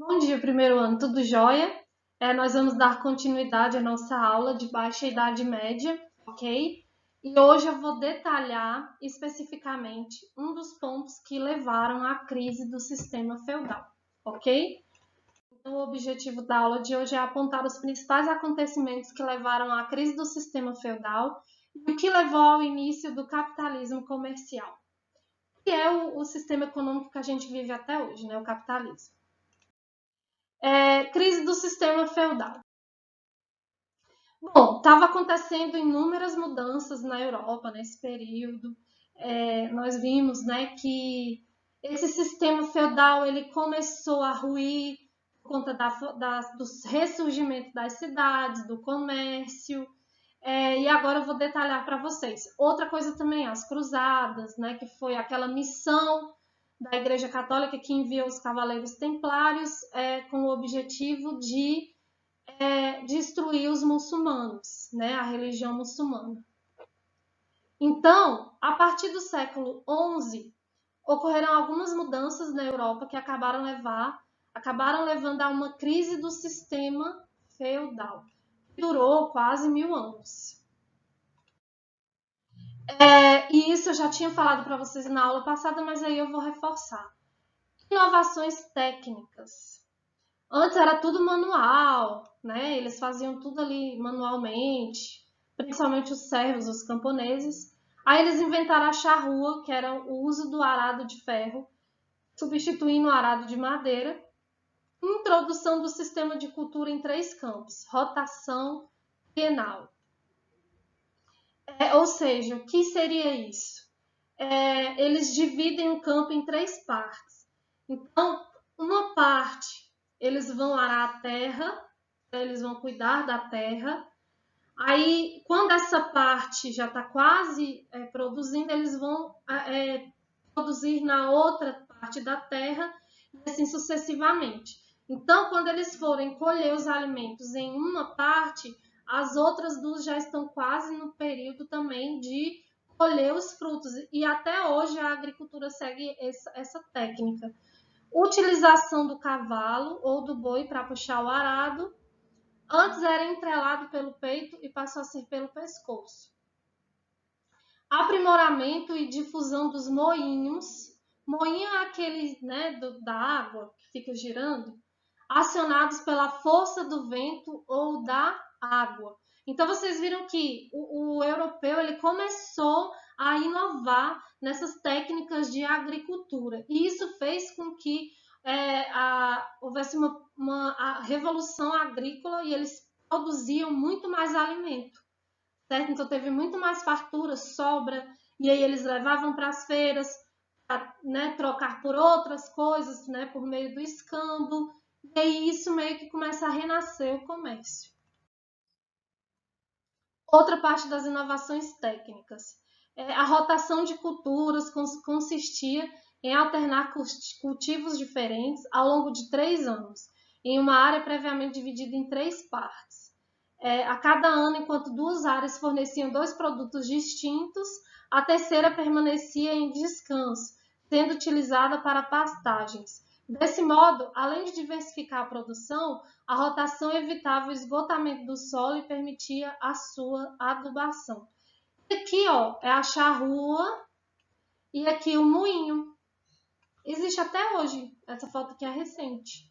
Bom dia, primeiro ano, tudo jóia? Nós vamos dar continuidade à nossa aula de baixa idade média, ok? E hoje eu vou detalhar especificamente um dos pontos que levaram à crise do sistema feudal, ok? Então, o objetivo da aula de hoje é apontar os principais acontecimentos que levaram à crise do sistema feudal e o que levou ao início do capitalismo comercial, que é o sistema econômico que a gente vive até hoje, né? O capitalismo. Crise do sistema feudal. Bom, estava acontecendo inúmeras mudanças na Europa nesse período. Nós vimos, né, que esse sistema feudal ele começou a ruir por conta do ressurgimento das cidades, do comércio. E agora eu vou detalhar para vocês. Outra coisa também, as cruzadas, né, que foi aquela missão da Igreja Católica que enviou os Cavaleiros Templários com o objetivo de destruir os muçulmanos, né, a religião muçulmana. Então, a partir do século XI, ocorreram algumas mudanças na Europa que acabaram levando a uma crise do sistema feudal, que durou quase 1000 anos. E isso eu já tinha falado para vocês na aula passada, mas aí eu vou reforçar. Inovações técnicas. Antes era tudo manual, né? Eles faziam tudo ali manualmente, principalmente os servos, os camponeses. Aí eles inventaram a charrua, que era o uso do arado de ferro, substituindo o arado de madeira. Introdução do sistema de cultura em 3 campos, rotação bienal. Ou seja, o que seria isso? Eles dividem o campo em 3 partes. Então, uma parte eles vão arar a terra, eles vão cuidar da terra. Aí, quando essa parte já está quase produzindo, eles vão produzir na outra parte da terra, e assim sucessivamente. Então, quando eles forem colher os alimentos em uma parte, as outras duas já estão quase no período também de colher os frutos. E até hoje a agricultura segue essa técnica. Utilização do cavalo ou do boi para puxar o arado. Antes era entrelado pelo peito e passou a ser pelo pescoço. Aprimoramento e difusão dos moinhos. Moinho é aquele, né, da água que fica girando, acionados pela força do vento ou da água. Então vocês viram que o europeu ele começou a inovar nessas técnicas de agricultura e isso fez com que houvesse uma revolução agrícola e eles produziam muito mais alimento, certo? Então teve muito mais fartura, sobra, e aí eles levavam para as feiras para, né, trocar por outras coisas, né, por meio do escambo, e aí isso meio que começa a renascer o comércio. Outra parte das inovações técnicas. A rotação de culturas consistia em alternar cultivos diferentes ao longo de 3 anos, em uma área previamente dividida em 3 partes. A cada ano, enquanto 2 áreas forneciam 2 produtos distintos, a terceira permanecia em descanso, sendo utilizada para pastagens. Desse modo, além de diversificar a produção, a rotação evitava o esgotamento do solo e permitia a sua adubação. E aqui, ó, é a charrua e aqui o moinho. Existe até hoje. Essa foto aqui é recente.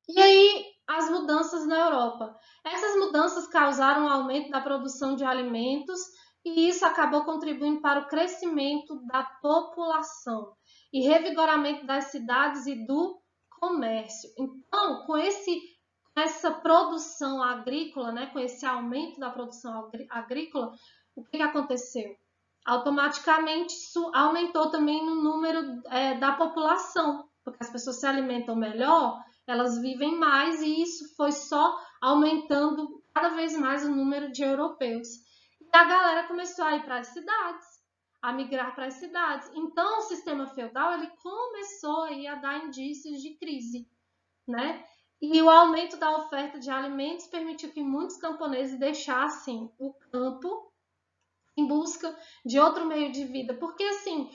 E aí, as mudanças na Europa. Essas mudanças causaram um aumento da produção de alimentos e isso acabou contribuindo para o crescimento da população e revigoramento das cidades e do comércio. Então, com essa produção agrícola, né, com esse aumento da produção agrícola, o que aconteceu? Automaticamente isso aumentou também no número da população, porque as pessoas se alimentam melhor, elas vivem mais e isso foi só aumentando cada vez mais o número de europeus. E a galera começou a ir para as cidades, a migrar para as cidades. Então, o sistema feudal ele começou aí a dar indícios de crise, né? E o aumento da oferta de alimentos permitiu que muitos camponeses deixassem o campo em busca de outro meio de vida, porque assim,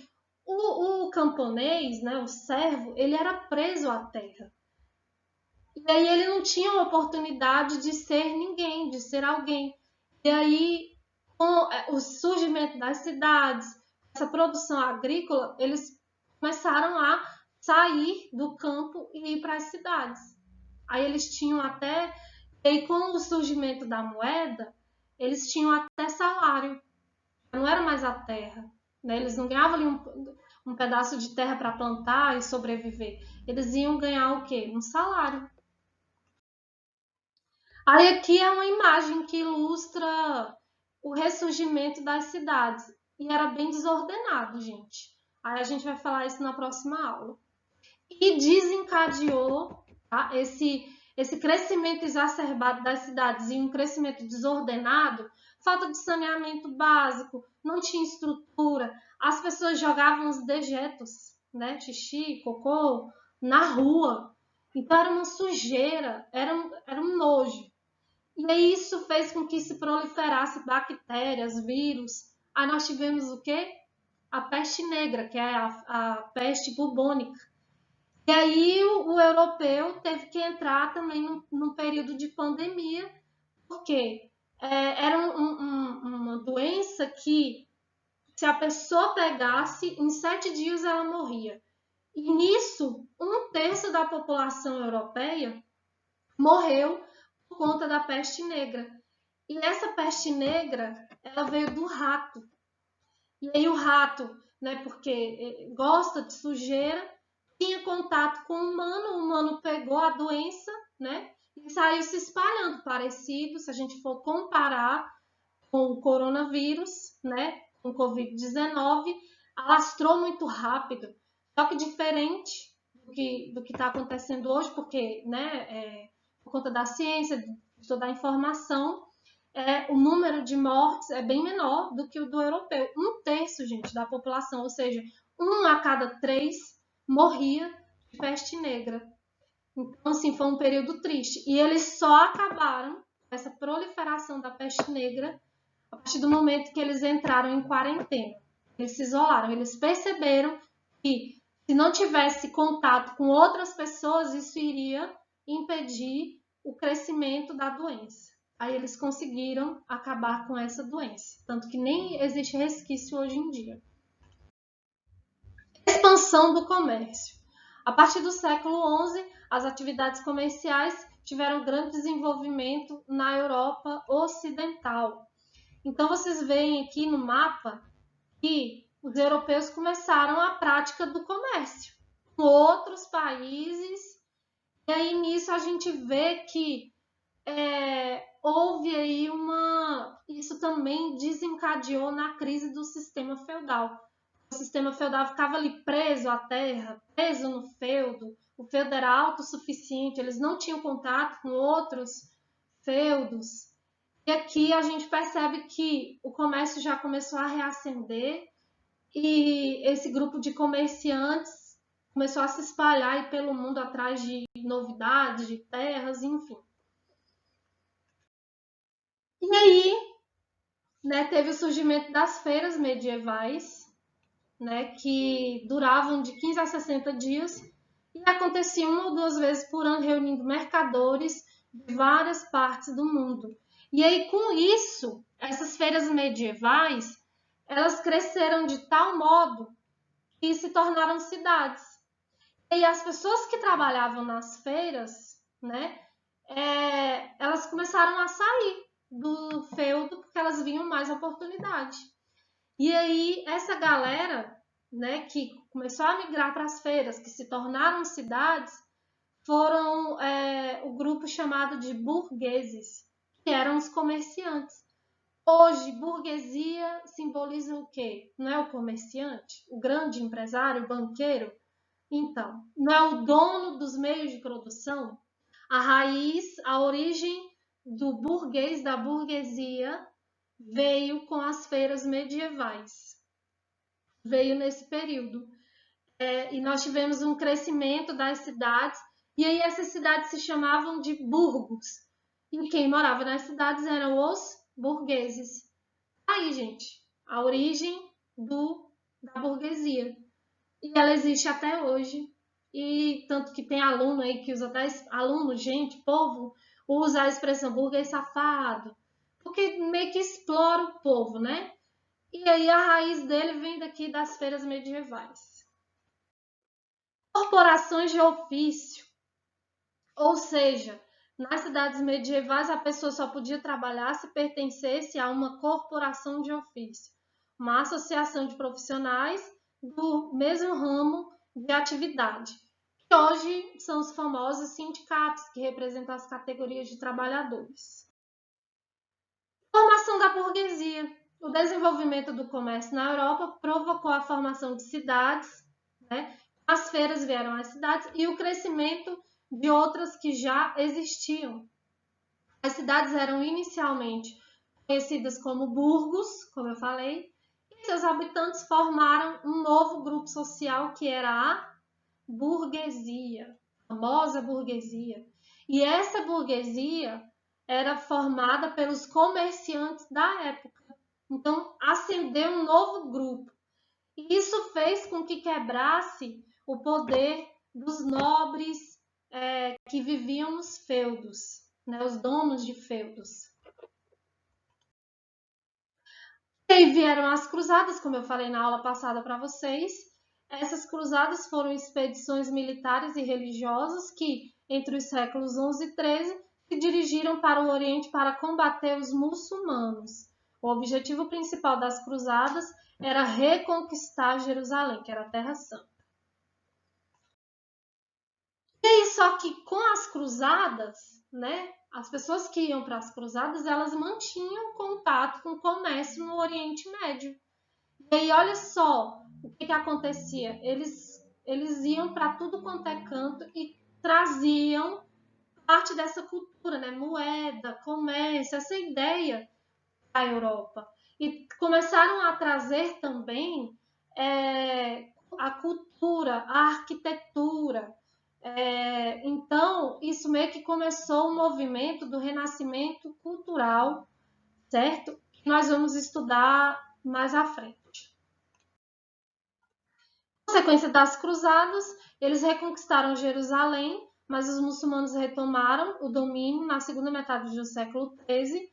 O camponês, né, o servo, ele era preso à terra. E aí ele não tinha uma oportunidade de ser ninguém, de ser alguém. E aí, com o surgimento das cidades, essa produção agrícola, eles começaram a sair do campo e ir para as cidades. Aí eles tinham até, e aí com o surgimento da moeda, eles tinham até salário, não era mais a terra, né? Eles não ganhavam ali um pedaço de terra para plantar e sobreviver. Eles iam ganhar o quê? Um salário. Aí aqui é uma imagem que ilustra o ressurgimento das cidades. E era bem desordenado, gente. Aí a gente vai falar isso na próxima aula. E desencadeou, tá, esse crescimento exacerbado das cidades e um crescimento desordenado, falta de saneamento básico, não tinha estrutura, as pessoas jogavam os dejetos, né, xixi, cocô, na rua. Então era uma sujeira, era um nojo. E aí isso fez com que se proliferasse bactérias, vírus. Aí nós tivemos o quê? A peste negra, que é a peste bubônica. E aí o europeu teve que entrar também num período de pandemia, porque era uma doença que, se a pessoa pegasse, em 7 dias ela morria. E nisso, 1/3 da população europeia morreu por conta da peste negra. E essa peste negra, ela veio do rato. E aí o rato, né, porque gosta de sujeira, tinha contato com o humano pegou a doença, né, e saiu se espalhando, parecido, se a gente for comparar com o coronavírus, né, com o Covid-19, alastrou muito rápido, só que diferente do que está acontecendo hoje, porque, né, por conta da ciência, de toda a informação, o número de mortes é bem menor do que o do europeu. 1/3, gente, da população, ou seja, 1 a cada 3 morria de peste negra. Então, assim, foi um período triste. E eles só acabaram com essa proliferação da peste negra a partir do momento que eles entraram em quarentena. Eles se isolaram, eles perceberam que se não tivesse contato com outras pessoas, isso iria impedir o crescimento da doença. Aí eles conseguiram acabar com essa doença, tanto que nem existe resquício hoje em dia. Expansão do comércio. A partir do século XI, as atividades comerciais tiveram grande desenvolvimento na Europa Ocidental. Então, vocês veem aqui no mapa que os europeus começaram a prática do comércio com outros países, e aí nisso a gente vê que houve aí isso também desencadeou na crise do sistema feudal. O sistema feudal ficava ali preso à terra, preso no feudo, o feudo era autossuficiente, eles não tinham contato com outros feudos. E aqui a gente percebe que o comércio já começou a reacender e esse grupo de comerciantes começou a se espalhar aí pelo mundo atrás de novidades, de terras, enfim. E aí, né, teve o surgimento das feiras medievais, né, que duravam de 15 a 60 dias e aconteciam 1 ou 2 vezes por ano, reunindo mercadores de várias partes do mundo. E aí, com isso, essas feiras medievais, elas cresceram de tal modo que se tornaram cidades. E as pessoas que trabalhavam nas feiras, né, elas começaram a sair do feudo porque elas viam mais oportunidade. E aí, essa galera, né, que começou a migrar para as feiras, que se tornaram cidades, foram o grupo chamado de burgueses, que eram os comerciantes. Hoje, burguesia simboliza o quê? Não é o comerciante, o grande empresário, o banqueiro? Então, não é o dono dos meios de produção? A raiz, a origem do burguês, da burguesia, veio com as feiras medievais. Veio nesse período. E nós tivemos um crescimento das cidades, e aí essas cidades se chamavam de burgos. E quem morava nas cidades eram os burgueses. Aí, gente, a origem da burguesia. e ela existe até hoje. E tanto que tem aluno aí que usa até aluno, gente, povo, usa a expressão burguês safado, porque meio que explora o povo, né? E aí a raiz dele vem daqui das feiras medievais. Corporações de ofício, ou seja, nas cidades medievais a pessoa só podia trabalhar se pertencesse a uma corporação de ofício, uma associação de profissionais do mesmo ramo de atividade, que hoje são os famosos sindicatos que representam as categorias de trabalhadores. Formação da burguesia. O desenvolvimento do comércio na Europa provocou a formação de cidades, né? As feiras vieram às cidades e o crescimento de outras que já existiam. As cidades eram inicialmente conhecidas como burgos, como eu falei, e seus habitantes formaram um novo grupo social que era a burguesia, a famosa burguesia. E essa burguesia era formada pelos comerciantes da época. Então, ascendeu um novo grupo. E isso fez com que quebrasse o poder dos nobres que viviam nos feudos, né, os donos de feudos. E aí vieram as cruzadas, como eu falei na aula passada para vocês. Essas cruzadas foram expedições militares e religiosas que, entre os séculos 11 e 13, se dirigiram para o Oriente para combater os muçulmanos. O objetivo principal das cruzadas era reconquistar Jerusalém, que era a Terra Santa. E aí, só que com as cruzadas, né, as pessoas que iam para as cruzadas, elas mantinham contato com o comércio no Oriente Médio. E aí, olha só o que acontecia. Eles iam para tudo quanto é canto e traziam parte dessa cultura, né? Moeda, comércio, essa ideia para a Europa. E começaram a trazer também a cultura, a arquitetura. Então, isso meio que começou o movimento do renascimento cultural, certo? Que nós vamos estudar mais à frente. Consequência das cruzadas, eles reconquistaram Jerusalém, mas os muçulmanos retomaram o domínio na segunda metade do século XIII.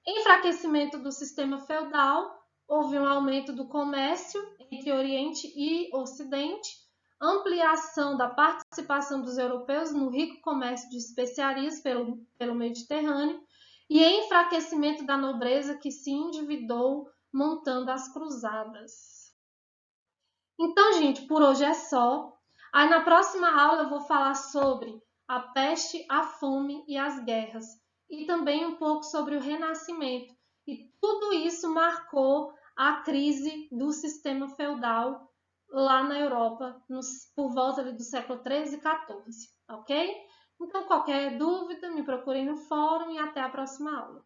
Enfraquecimento do sistema feudal, houve um aumento do comércio entre Oriente e Ocidente, ampliação da participação dos europeus no rico comércio de especiarias pelo Mediterrâneo e enfraquecimento da nobreza que se endividou montando as cruzadas. Então, gente, por hoje é só. Aí na próxima aula eu vou falar sobre a peste, a fome e as guerras. E também um pouco sobre o Renascimento. E tudo isso marcou a crise do sistema feudal lá na Europa, por volta do século XIII e XIV, ok? Então, qualquer dúvida, me procurem no fórum e até a próxima aula.